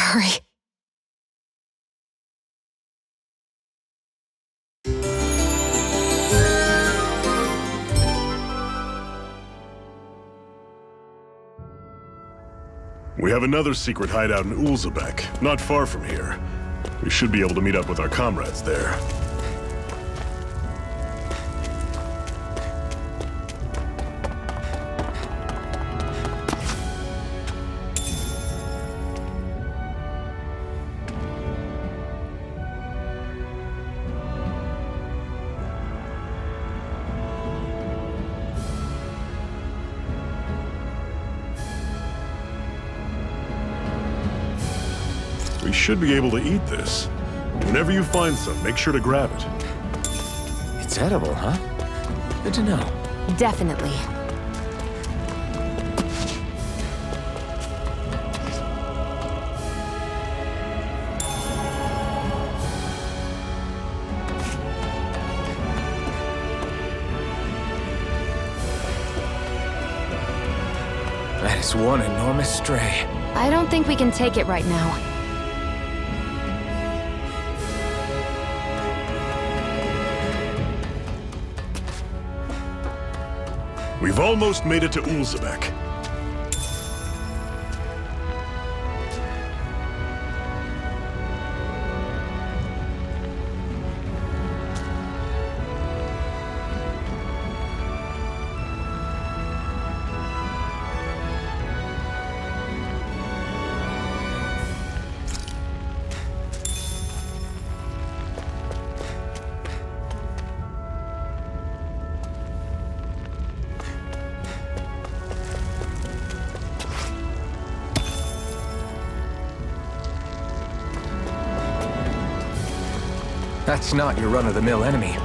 hurry. We have another secret hideout in Ulzebek, not far from here. We should be able to meet up with our comrades there. We should be able to eat this. Whenever you find some, make sure to grab it. It's edible, huh? Good to know. Definitely. That is one enormous stray. I don't think we can take it right now. We've almost made it to Ulzebek. That's not your run-of-the-mill enemy.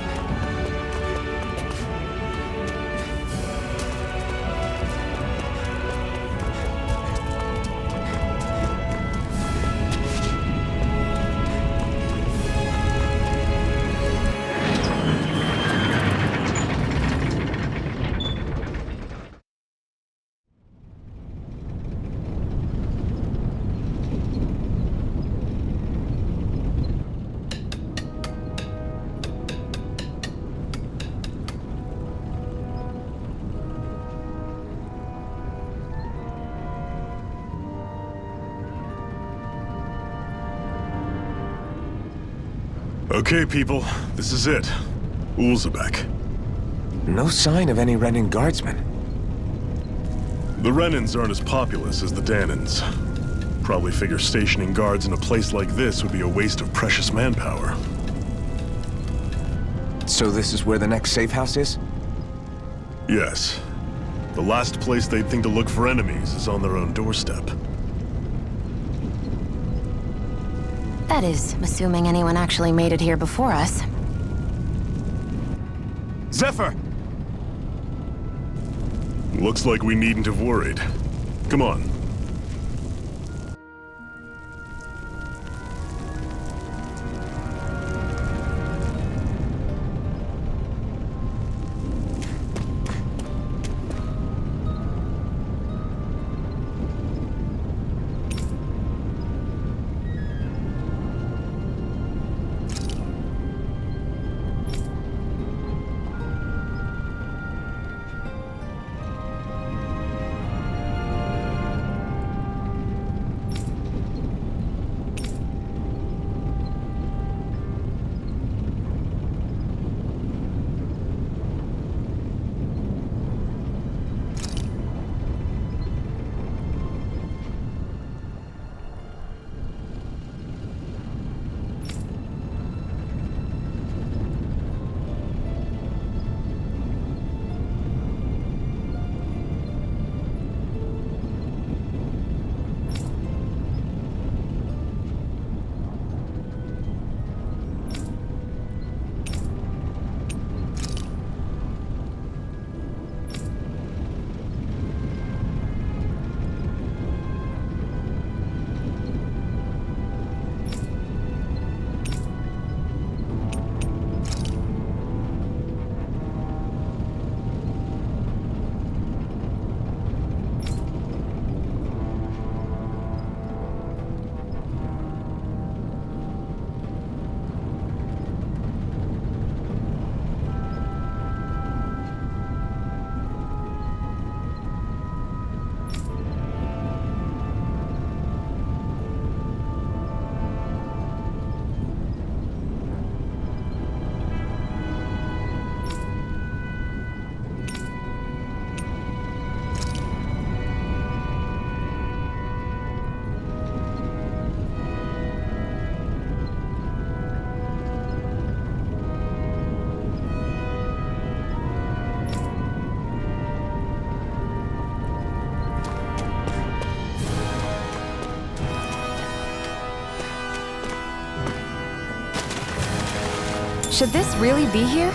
Okay, people, this is it. Ulzebek. No sign of any Renin guardsmen. The Renins aren't as populous as the Danins. Probably figure stationing guards in a place like this would be a waste of precious manpower. So this is where the next safe house is? Yes. The last place they'd think to look for enemies is on their own doorstep. That is, assuming anyone actually made it here before us. Zephyr! Looks like we needn't have worried. Come on. Should this really be here?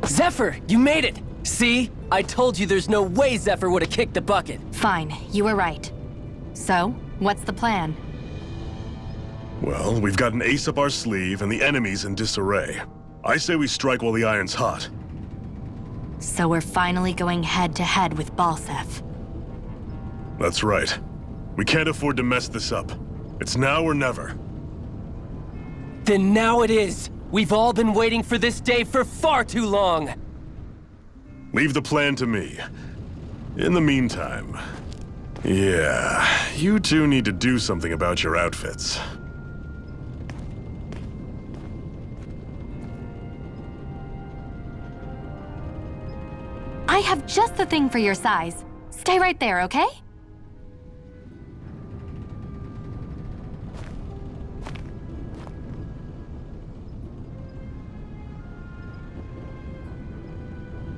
Zephyr, you made it! See? I told you there's no way Zephyr would have kicked the bucket. Fine, you were right. So, what's the plan? Well, we've got an ace up our sleeve and the enemy's in disarray. I say we strike while the iron's hot. So we're finally going head-to-head with Balsef. That's right. We can't afford to mess this up. It's now or never. Then now it is! We've all been waiting for this day for far too long! Leave the plan to me. In the meantime... Yeah, you two need to do something about your outfits. I have just the thing for your size. Stay right there, okay?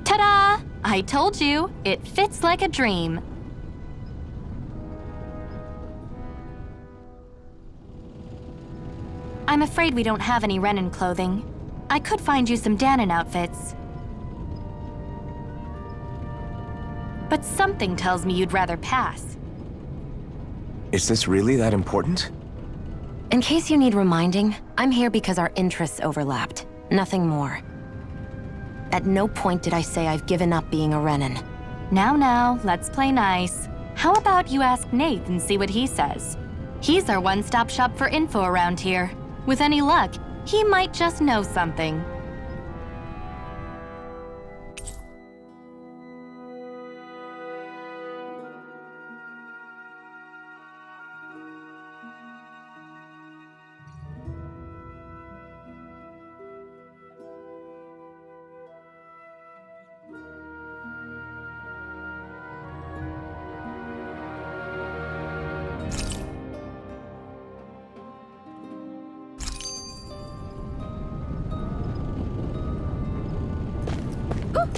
Ta-da! I told you, it fits like a dream. I'm afraid we don't have any Renan clothing. I could find you some Danon outfits. But something tells me you'd rather pass. Is this really that important? In case you need reminding, I'm here because our interests overlapped. Nothing more. At no point did I say I've given up being a Renan. Now, let's play nice. How about you ask Nath and see what he says? He's our one-stop shop for info around here. With any luck, he might just know something.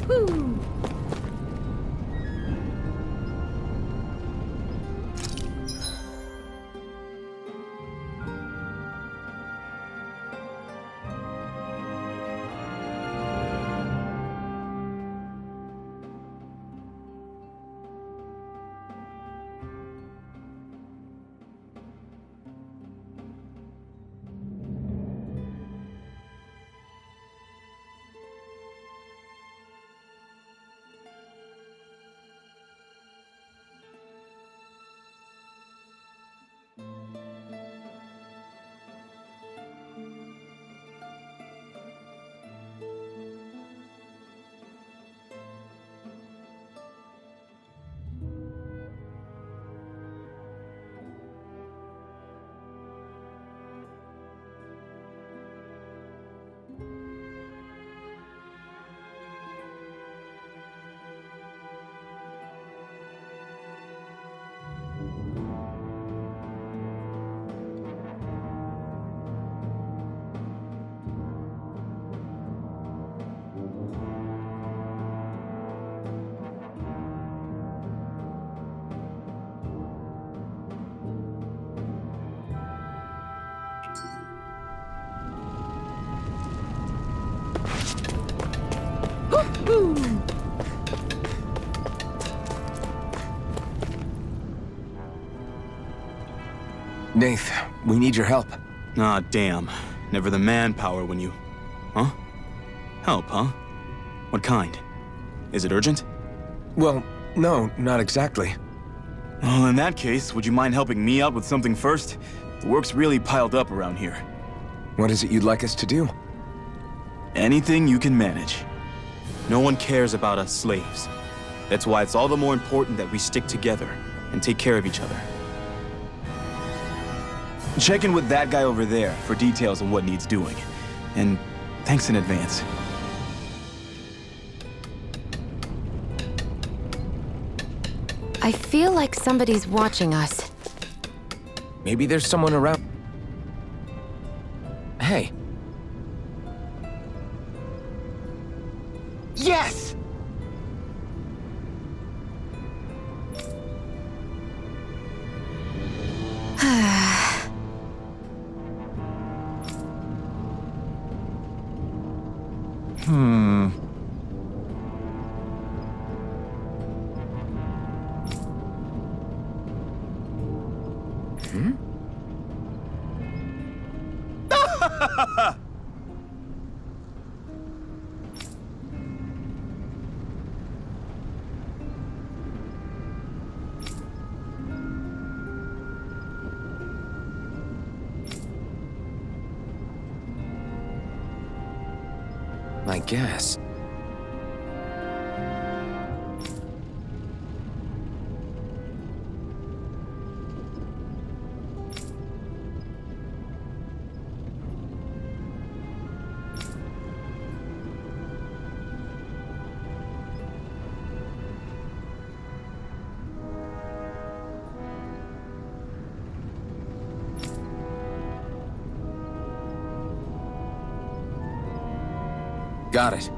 Woo! Nath, we need your help. Ah, damn. Never the manpower when you... Huh? Help, huh? What kind? Is it urgent? Well, no, not exactly. Well, in that case, would you mind helping me out with something first? The work's really piled up around here. What is it you'd like us to do? Anything you can manage. No one cares about us slaves. That's why it's all the more important that we stick together and take care of each other. Check in with that guy over there for details on what needs doing. And thanks in advance. I feel like somebody's watching us. Maybe there's someone around. Hey. Yes! I guess. Got it.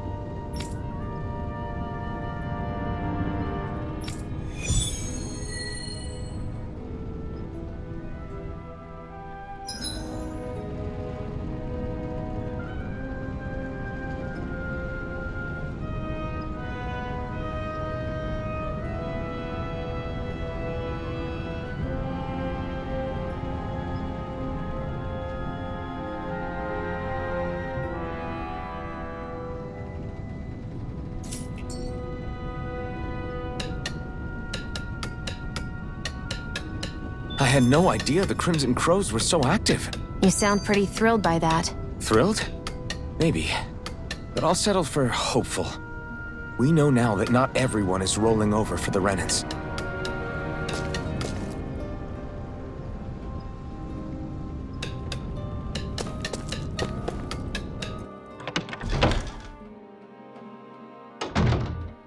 I had no idea the Crimson Crows were so active. You sound pretty thrilled by that. Thrilled? Maybe. But I'll settle for hopeful. We know now that not everyone is rolling over for the Renans.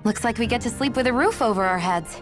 Looks like we get to sleep with a roof over our heads.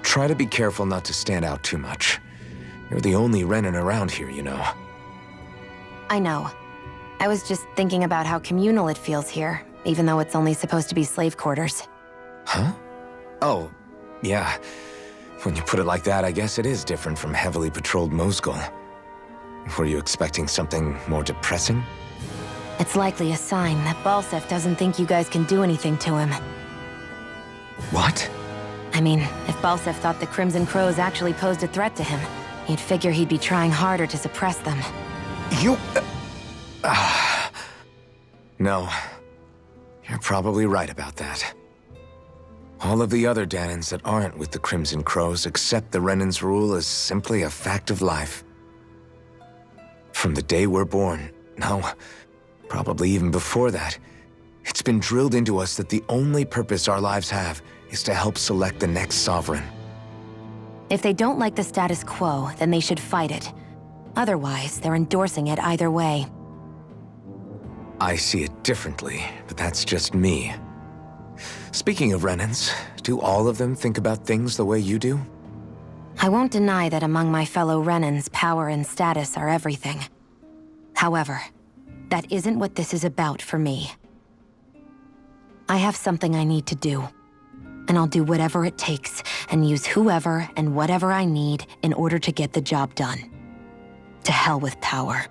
Try to be careful not to stand out too much. You're the only Renan around here, you know. I know. I was just thinking about how communal it feels here, even though it's only supposed to be slave quarters. Huh? Oh, yeah. When you put it like that, I guess it is different from heavily patrolled Mosgul. Were you expecting something more depressing? It's likely a sign that Balsef doesn't think you guys can do anything to him. What? I mean, if Balsef thought the Crimson Crows actually posed a threat to him, you'd figure he'd be trying harder to suppress them. You... No. You're probably right about that. All of the other Danans that aren't with the Crimson Crows accept the Renan's rule as simply a fact of life. From the day we're born, no, probably even before that, it's been drilled into us that the only purpose our lives have is to help select the next sovereign. If they don't like the status quo, then they should fight it. Otherwise, they're endorsing it either way. I see it differently, but that's just me. Speaking of Renans, do all of them think about things the way you do? I won't deny that among my fellow Renans, power and status are everything. However, that isn't what this is about for me. I have something I need to do. And I'll do whatever it takes, and use whoever and whatever I need in order to get the job done. To hell with power.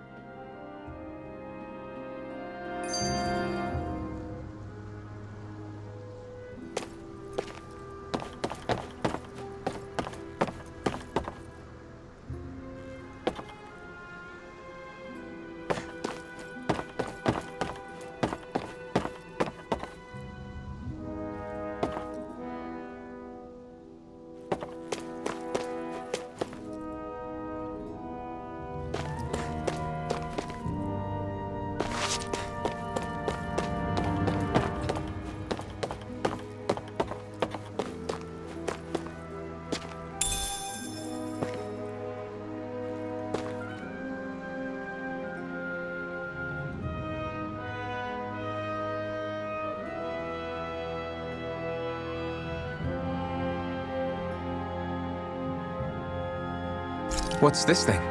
What's this thing?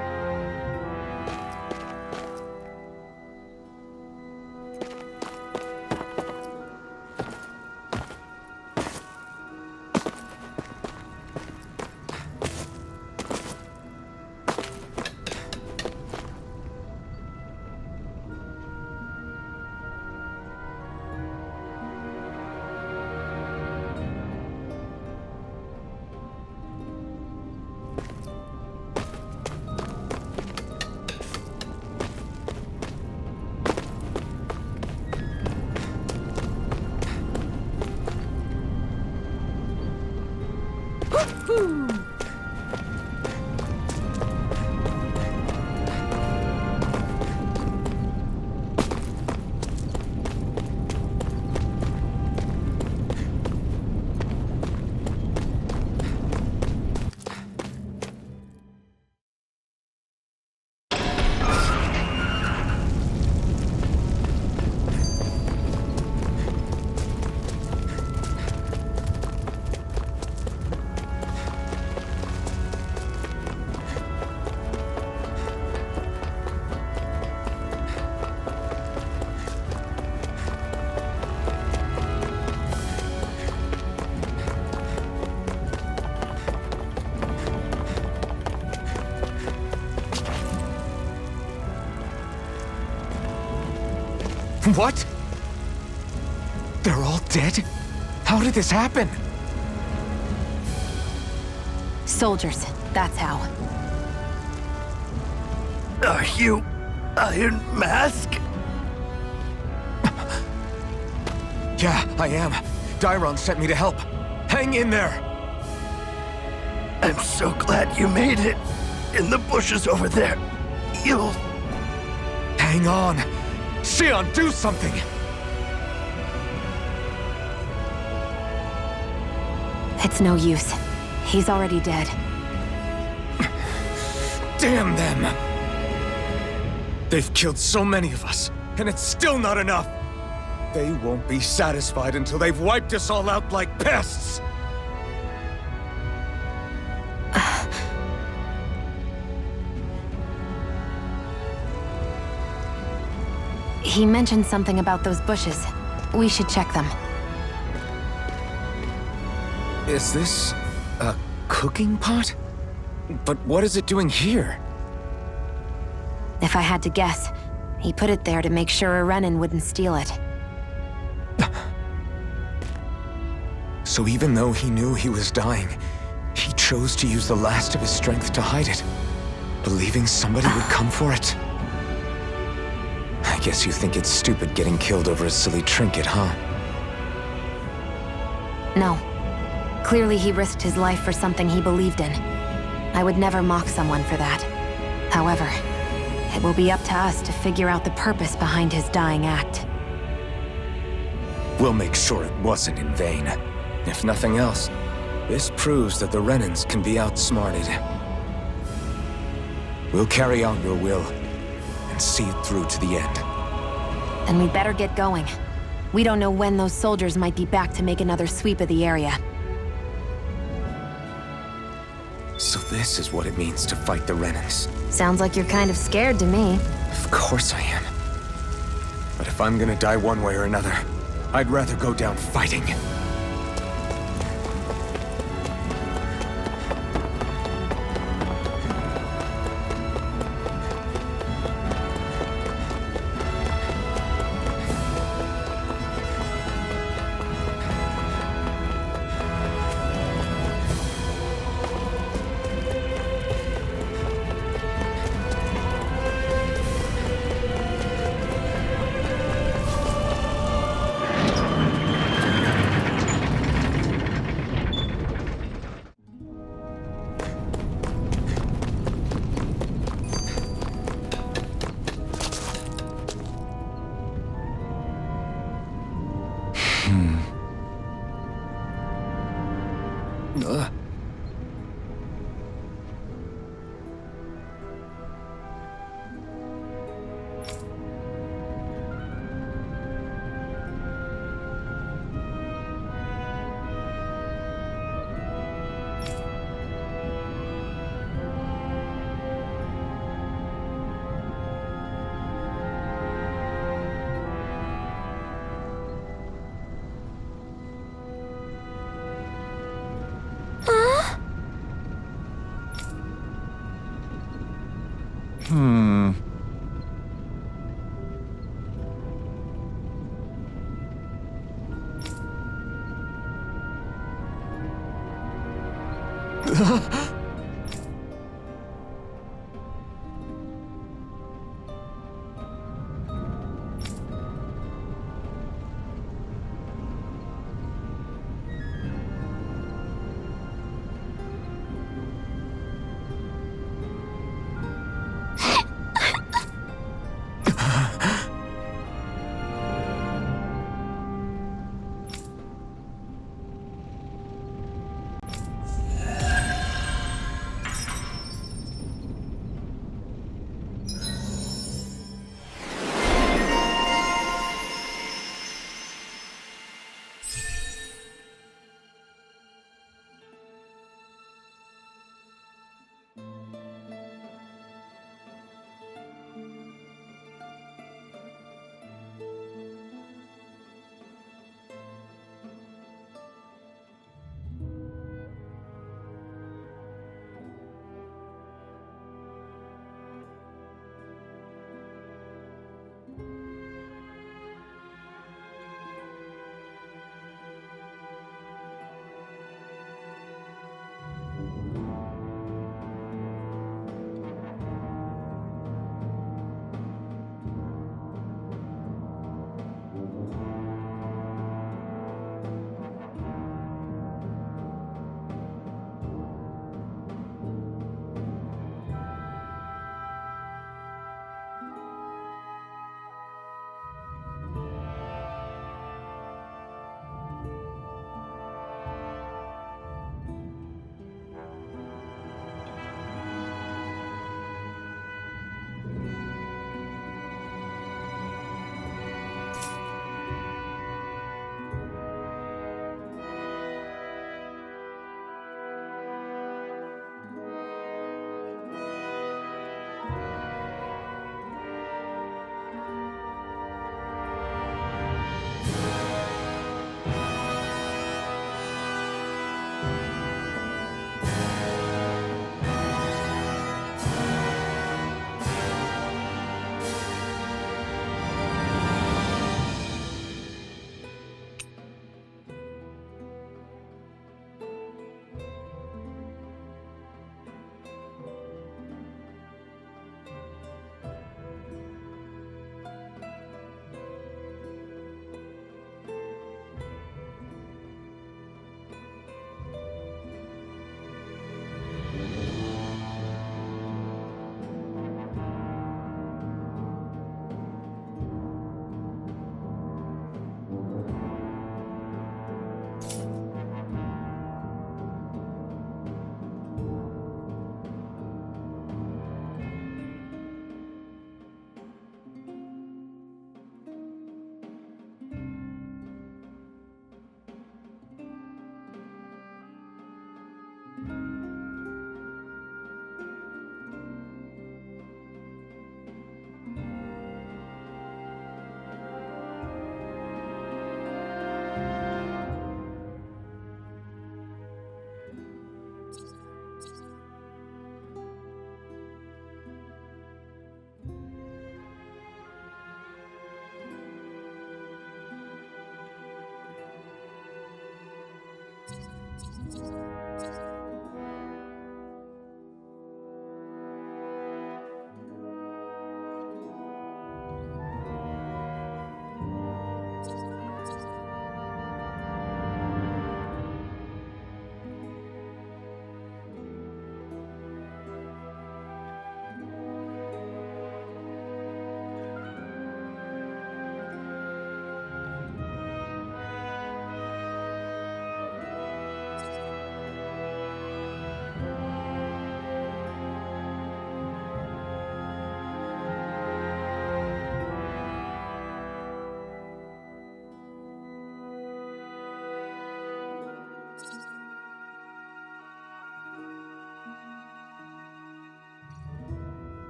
What? They're all dead? How did this happen? Soldiers, that's how. Are you Iron Mask? Yeah, I am. Dairon sent me to help. Hang in there! I'm so glad you made it. In the bushes over there. You'll... Hang on! Xion, do something! It's no use. He's already dead. Damn them! They've killed so many of us, and it's still not enough! They won't be satisfied until they've wiped us all out like pests! He mentioned something about those bushes. We should check them. Is this a cooking pot? But what is it doing here? If I had to guess, he put it there to make sure a Renan wouldn't steal it. So even though he knew he was dying, he chose to use the last of his strength to hide it, believing somebody would come for it. I guess you think it's stupid getting killed over a silly trinket, huh? No. Clearly he risked his life for something he believed in. I would never mock someone for that. However, it will be up to us to figure out the purpose behind his dying act. We'll make sure it wasn't in vain. If nothing else, this proves that the Renans can be outsmarted. We'll carry out your will, and see it through to the end. Then we'd better get going. We don't know when those soldiers might be back to make another sweep of the area. So this is what it means to fight the Renans. Sounds like you're kind of scared to me. Of course I am. But if I'm gonna die one way or another, I'd rather go down fighting.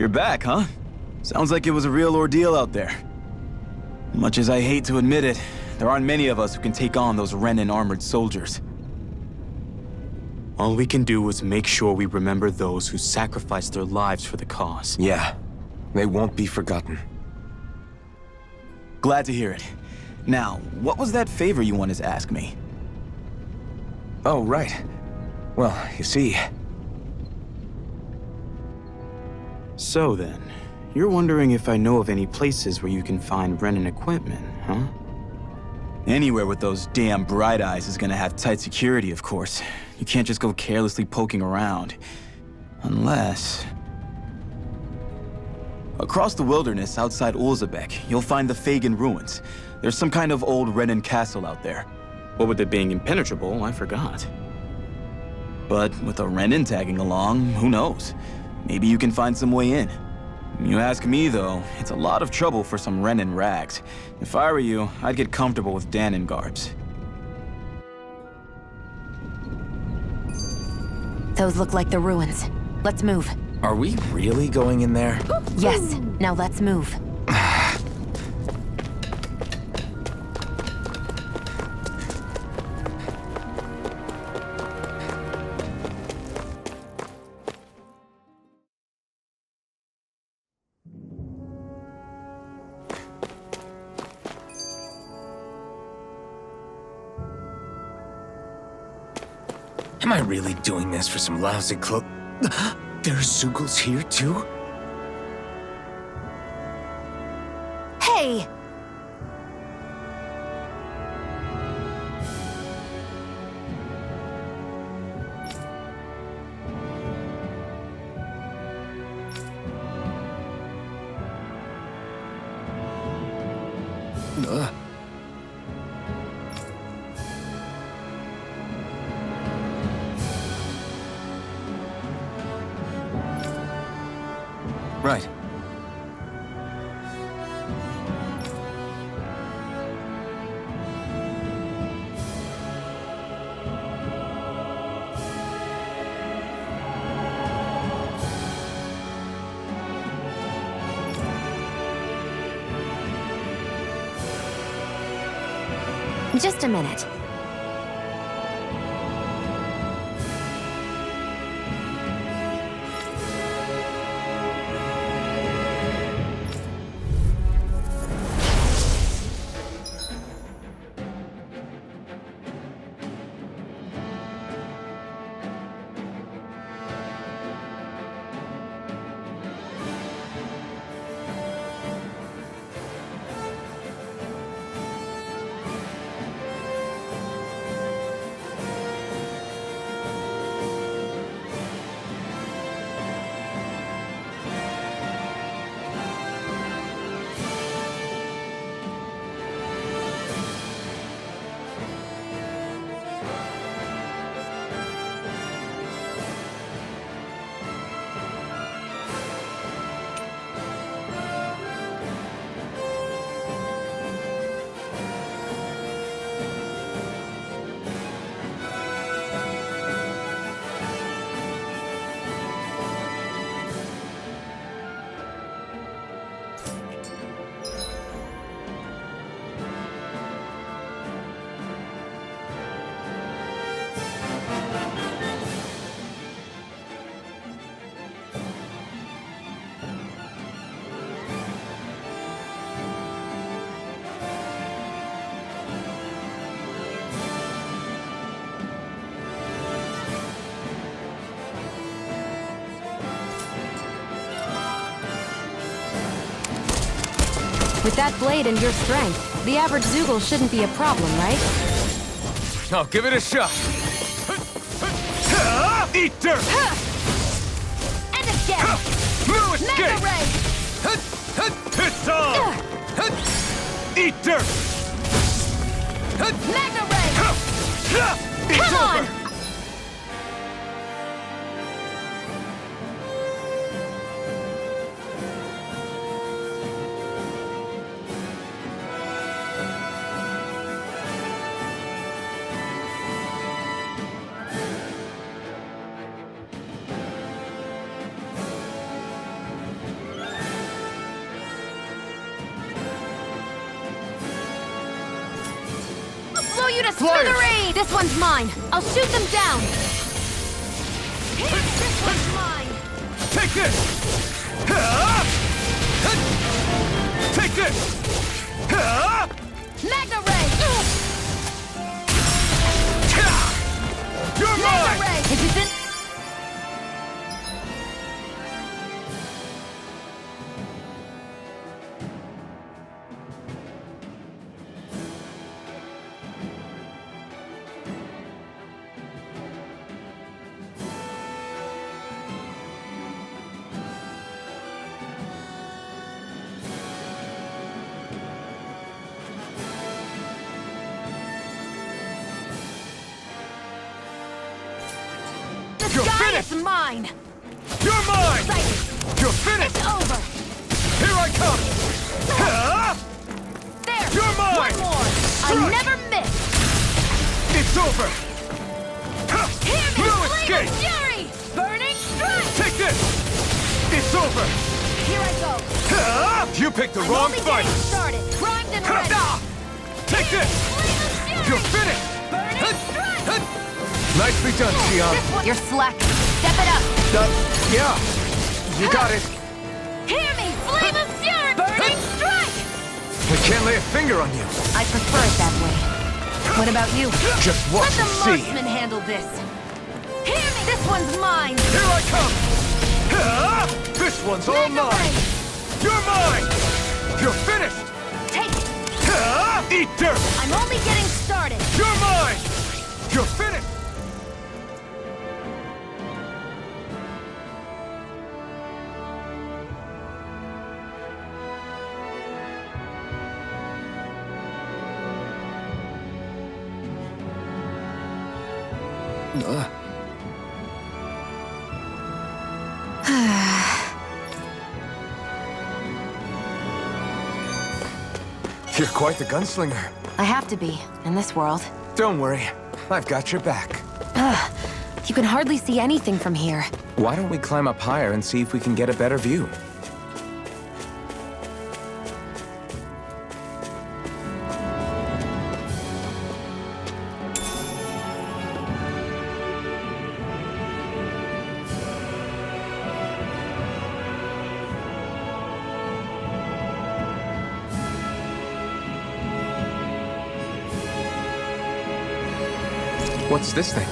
You're back, huh? Sounds like it was a real ordeal out there. Much as I hate to admit it, there aren't many of us who can take on those Renan armored soldiers. All we can do is make sure we remember those who sacrificed their lives for the cause. Yeah, they won't be forgotten. Glad to hear it. Now, what was that favor you wanted to ask me? Oh, right. Well, you see... So then, you're wondering if I know of any places where you can find Renan equipment, huh? Anywhere with those damn bright eyes is gonna have tight security, of course. You can't just go carelessly poking around. Unless... Across the wilderness outside Ulzebek, you'll find the Fagan ruins. There's some kind of old Renan castle out there. What with it being impenetrable, I forgot. But with a Renan tagging along, who knows? Maybe you can find some way in. You ask me, though, it's a lot of trouble for some Renan rags. If I were you, I'd get comfortable with Danon guards. Those look like the ruins. Let's move. Are we really going in there? Yes, now let's move. Am I really doing this for some lousy clo- There's Zugals here, too? Hey! Right. Just a minute. With that blade and your strength, the average Zoogle shouldn't be a problem, right? I'll give it a shot. Eat dirt! And again! No Mega escape! Ray! It's on! Eat dirt! Mega Ray! It's Come on! over! Blow you to smithereens! This one's mine. I'll shoot them down. This one's mine. Take this! Take this! Mega Ray! You're Mega mine! Ray! Is it? You're Guy finished! is mine. You're mine! Excited. You're finished! It's over. Here I come! There. You're mine! One more. I Strike. never miss. It's over! Hear me! No Flame escape! of fury! Burning strike! Take this! It's over! Here I go. You picked the I'm wrong only fight! getting started. Primed and ready. Take this! Flame of fury! You're finished! Burning strike! Nicely done, Xion. This one. You're slacking. Step it up. Yeah. You got it. Hear me! Flame of fury! Burning strike! We can't lay a finger on you. I prefer it that way. What about you? Just watch Let the and see. marksman handle this. Hear me! This one's mine. Here I come! This one's all Mega mine! Ray. You're mine! You're finished! Take it. Eat dirt! I'm only getting started. You're mine! You're finished! You're quite the gunslinger. I have to be, in this world. Don't worry. I've got your back. You can hardly see anything from here. Why don't we climb up higher and see if we can get a better view? What's this thing?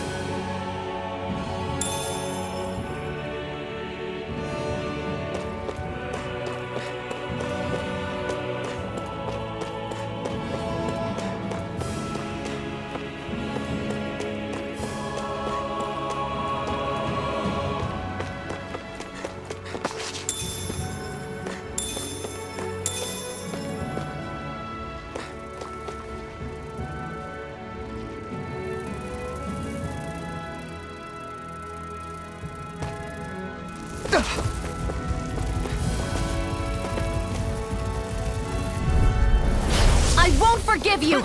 I won't forgive you!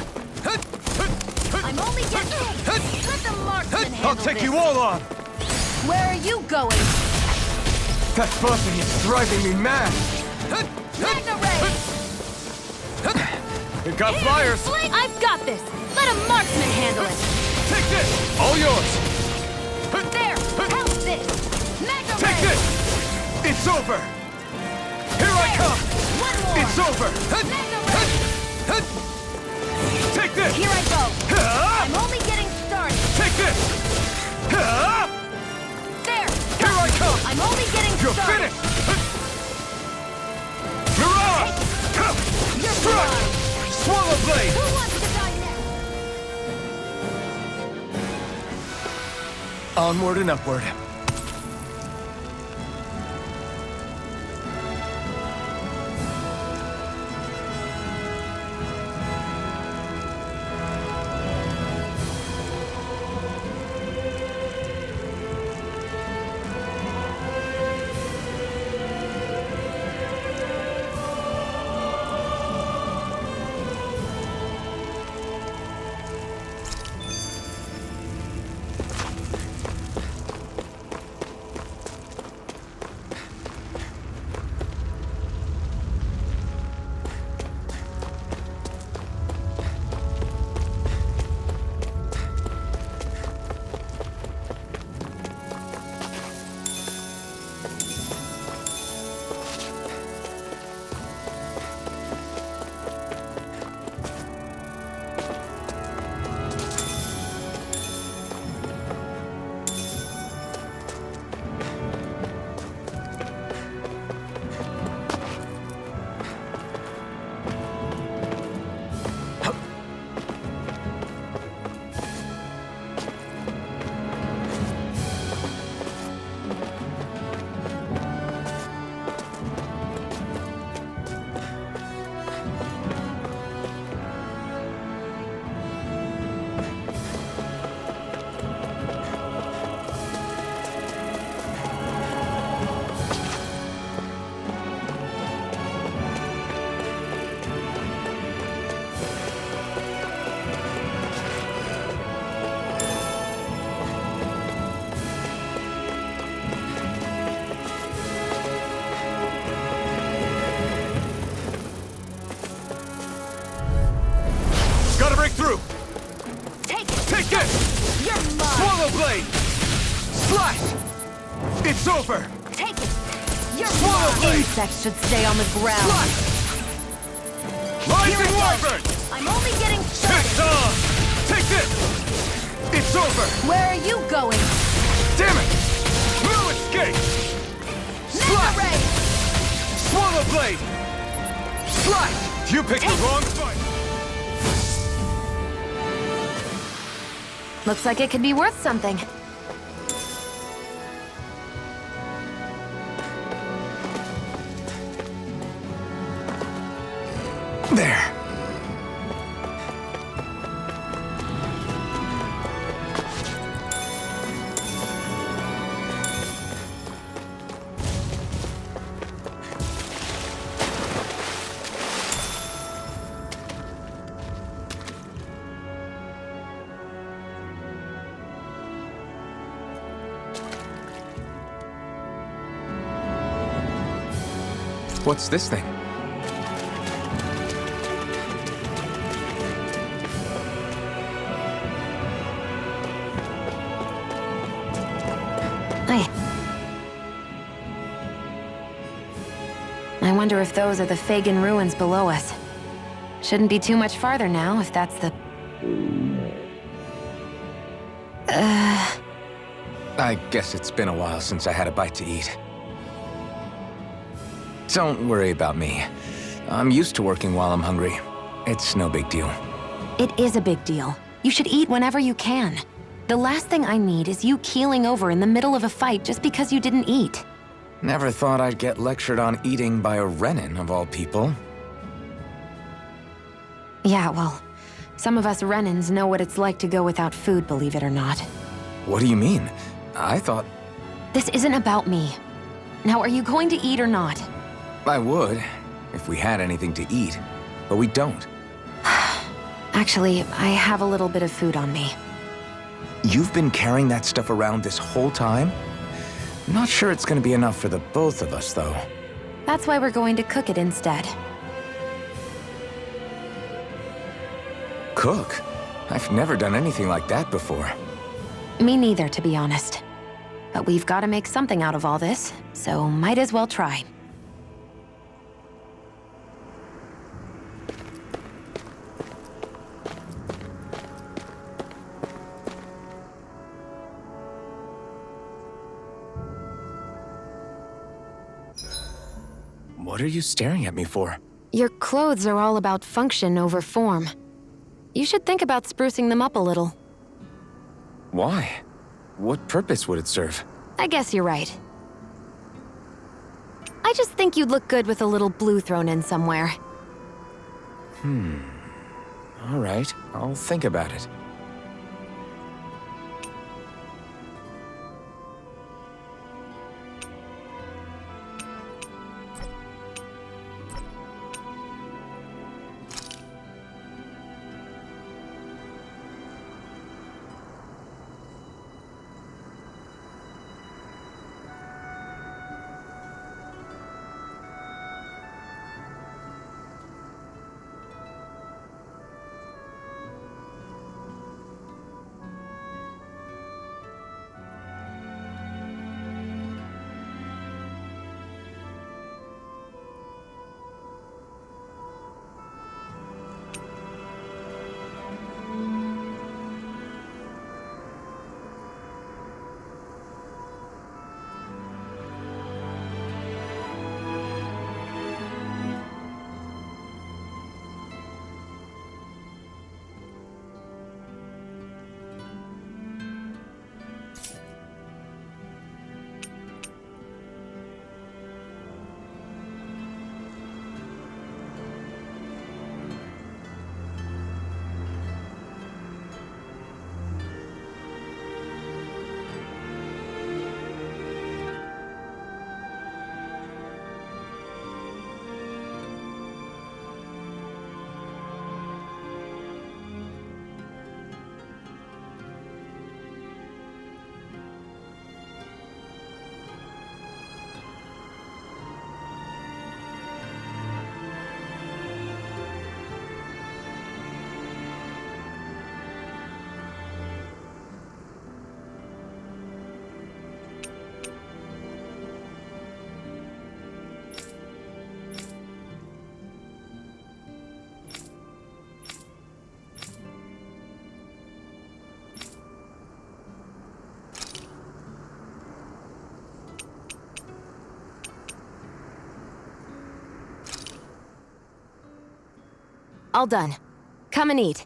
I'm only getting... Let the marksman handle I'll take this. you all on! Where are you going? That buzzing is driving me mad. Mega Ray! It got flyers! Flame! I've got this! Let a marksman handle it! Take this! All yours! There! Help this! Mega Take Ray! this! It's over! Here I come! One more! It's over! Mega Ray! Take this! Here I go! I'm only getting started! Take this! There! Here I come! I'm only getting You're started! finished! Mirage! blade! Who wants to die next? Onward and upward. Gotta break through! Take it! Take this! You're mine! Swallow blade! Slide! It's over! Take it! You're Swallow mine! blade! Insects should stay on the ground. Slide! Rise Here and I wyvern! go! I'm only getting It's started! on! Take this! It's over! Where are you going? Damn it! No escape! Mega Slide! Ray! Swallow blade! Slide! You picked the wrong fight! Looks like it could be worth something. There. What's this thing? I wonder if those are the Fagin ruins below us. Shouldn't be too much farther now, if that's the... I guess it's been a while since I had a bite to eat. Don't worry about me. I'm used to working while I'm hungry. It's no big deal. It is a big deal. You should eat whenever you can. The last thing I need is you keeling over in the middle of a fight just because you didn't eat. Never thought I'd get lectured on eating by a Renin, of all people. Yeah, well, some of us Renins know what it's like to go without food, believe it or not. What do you mean? I thought This isn't about me. Now, are you going to eat or not? I would, if we had anything to eat, but we don't. Actually, I have a little bit of food on me. You've been carrying that stuff around this whole time? Not sure it's gonna be enough for the both of us, though. That's why we're going to cook it instead. Cook? I've never done anything like that before. Me neither, to be honest. But we've got to make something out of all this, so might as well try. What are you staring at me for? Your clothes are all about function over form. You should think about sprucing them up a little. Why? What purpose would it serve? I guess you're right. I just think you'd look good with a little blue thrown in somewhere. All right, I'll think about it. All done. Come and eat.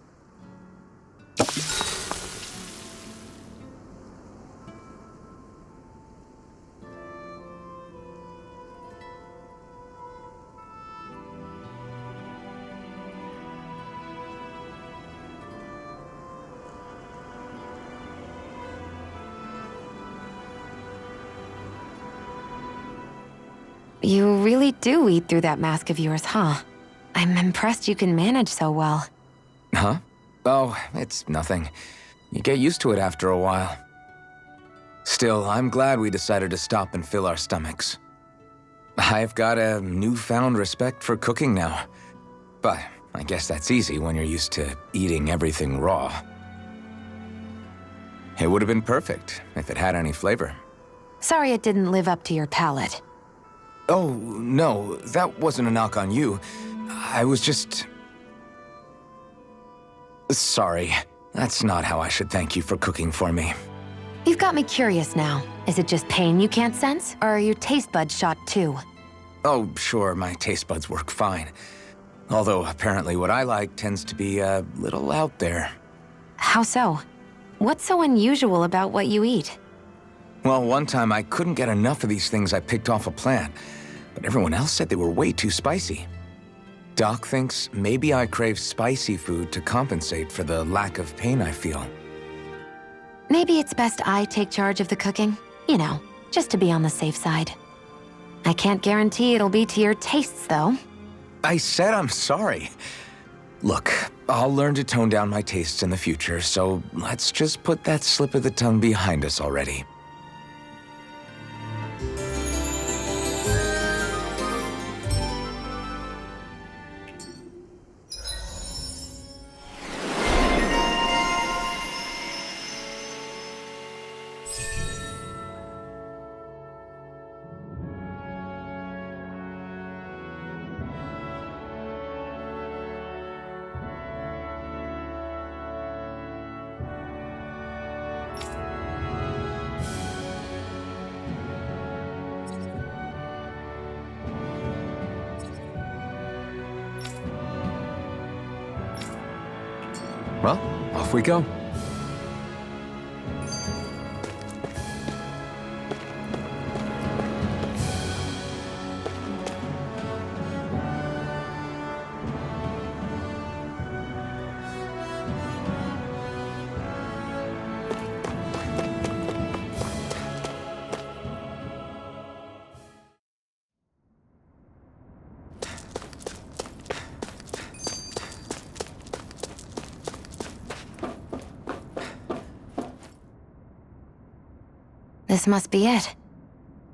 You really do eat through that mask of yours, huh? I'm impressed you can manage so well. Huh? Oh, it's nothing. You get used to it after a while. Still, I'm glad we decided to stop and fill our stomachs. I've got a newfound respect for cooking now. But I guess that's easy when you're used to eating everything raw. It would have been perfect if it had any flavor. Sorry it didn't live up to your palate. Oh, no, that wasn't a knock on you. I was just... Sorry. That's not how I should thank you for cooking for me. You've got me curious now. Is it just pain you can't sense, or are your taste buds shot too? Oh, sure, my taste buds work fine. Although apparently what I like tends to be a little out there. How so? What's so unusual about what you eat? Well, one time I couldn't get enough of these things I picked off a plant, but everyone else said they were way too spicy. Doc thinks maybe I crave spicy food to compensate for the lack of pain I feel. Maybe it's best I take charge of the cooking. You know, just to be on the safe side. I can't guarantee it'll be to your tastes, though. I said I'm sorry. Look, I'll learn to tone down my tastes in the future, so let's just put that slip of the tongue behind us already. Well, off we go. This must be it.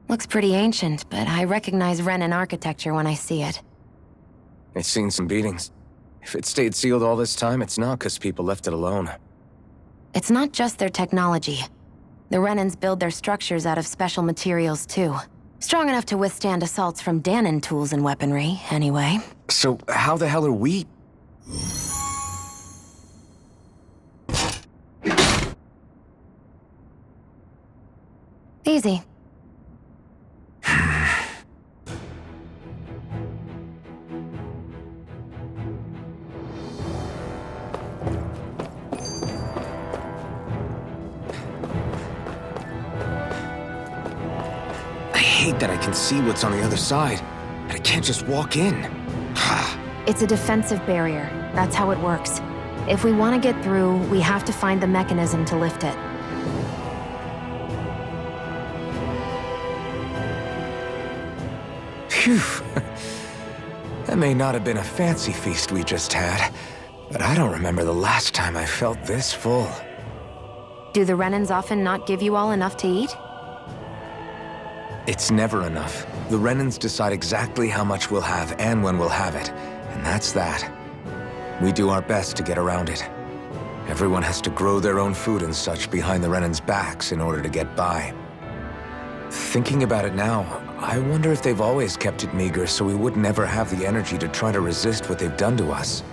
Looks pretty ancient, but I recognize Renan architecture when I see it. It's seen some beatings. If it stayed sealed all this time, it's not because people left it alone. It's not just their technology. The Renans build their structures out of special materials, too. Strong enough to withstand assaults from Danon tools and weaponry, anyway. So how the hell are we... Easy. I hate that I can see what's on the other side, and I can't just walk in. It's a defensive barrier. That's how it works. If we want to get through, we have to find the mechanism to lift it. Phew. That may not have been a fancy feast we just had, but I don't remember the last time I felt this full. Do the Renans often not give you all enough to eat? It's never enough. The Renans decide exactly how much we'll have and when we'll have it, and that's that. We do our best to get around it. Everyone has to grow their own food and such behind the Renans' backs in order to get by. Thinking about it now, I wonder if they've always kept it meager so we would never have the energy to try to resist what they've done to us.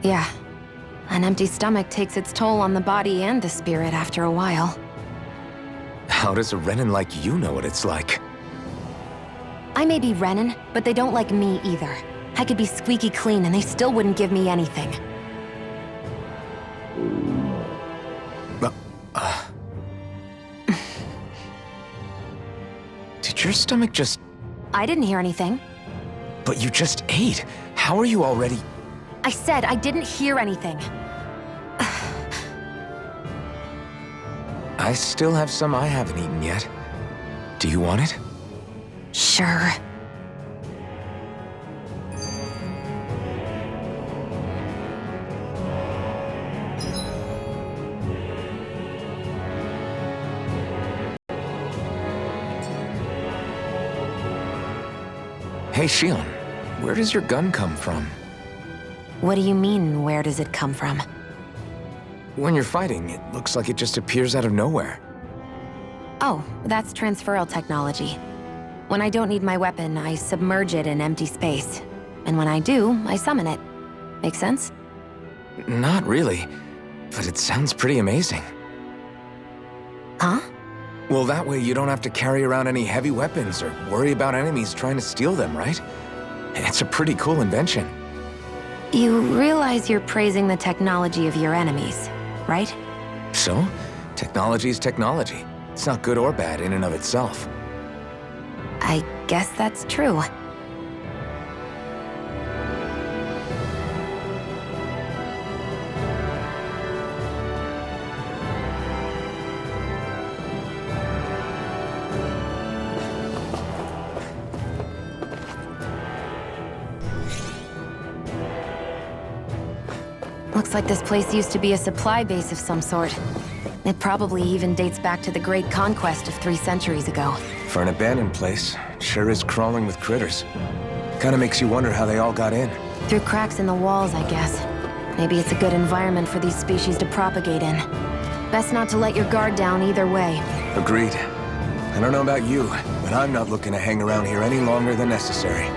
Yeah. An empty stomach takes its toll on the body and the spirit after a while. How does a Renan like you know what it's like? I may be Renan, but they don't like me either. I could be squeaky clean and they still wouldn't give me anything. Did your stomach just... I didn't hear anything. But you just ate. How are you already... I said I didn't hear anything. I still have some I haven't eaten yet. Do you want it? Sure. Hey, Shion, where does your gun come from? What do you mean, where does it come from? When you're fighting, it looks like it just appears out of nowhere. Oh, that's transferal technology. When I don't need my weapon, I submerge it in empty space. And when I do, I summon it. Make sense? Not really, but it sounds pretty amazing. Huh? Well, that way you don't have to carry around any heavy weapons or worry about enemies trying to steal them, right? It's a pretty cool invention. You realize you're praising the technology of your enemies, right? So, technology's technology. It's not good or bad in and of itself. I guess that's true. Looks like this place used to be a supply base of some sort. It probably even dates back to the Great Conquest of 3 centuries ago. For an abandoned place, it sure is crawling with critters. Kinda makes you wonder how they all got in. Through cracks in the walls, I guess. Maybe it's a good environment for these species to propagate in. Best not to let your guard down either way. Agreed. I don't know about you, but I'm not looking to hang around here any longer than necessary.